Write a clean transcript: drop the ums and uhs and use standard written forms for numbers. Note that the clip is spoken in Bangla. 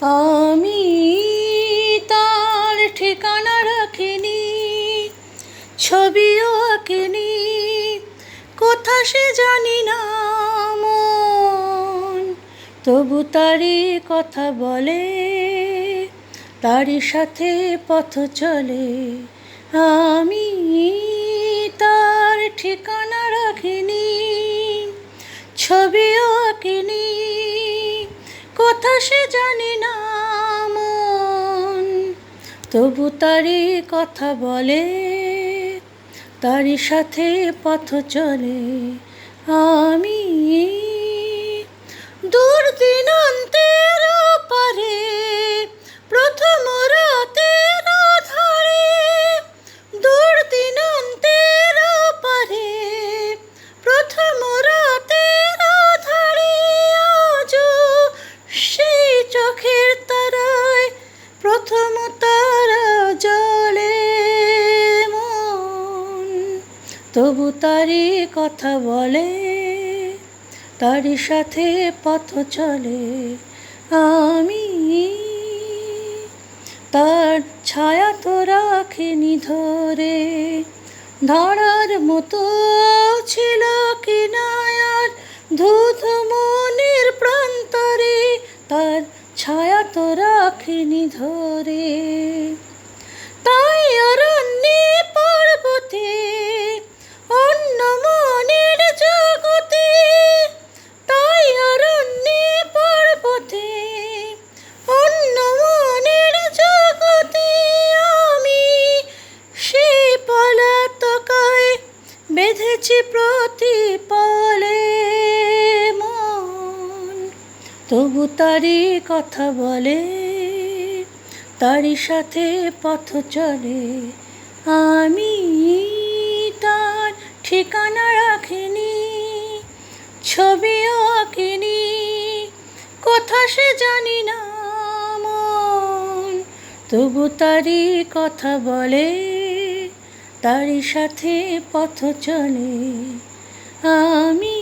আমি তার ঠিকানা রাখিনি, ছবিও আঁকিনি, কোথা সে জানি না মন। তবু তারই কথা বলে, তারই সাথে পথ চলে। আমি তার ঠিকানা রাখিনি, ছবিও আঁকিনি, কোথা সে জানি না মন। তবু তারই কথা বলে, তারই সাথে পথ চলে। আমি দূর দিনান্তের পারে, প্রথম রাতের আধারে। দূর দিনান্তের পারে, প্রথম রাতের আধারে। আজও সেই চোখের তারায় প্রথম তারা জ্বলে মন। তবু তারই কথা বলে, তারই সাথে পথ চলে। আমি তার ছায়া তো রাখিনি ধরে, ধরার মতো ছিল কিনা আর ধুধু মনের প্রান্তরে। তার ছায়া তো রাখিনি ধরে, তাই অরণ্যে পর্বতে, অন্য মনের জগতে। তাই অরণ্যে পর্বতে, অন্য মনের জগতে। আমি সেই পলাতকায় বেঁধেছি প্রতিপলে মন। তবু তারই কথা বলে, তারই সাথে পথ চলে। আমি তার ঠিকানা রাখিনি, ছবিও আঁকিনি, কোথা সে জানি না মন। তবু তারই কথা বলে, তারই সাথে পথ চলে। আমি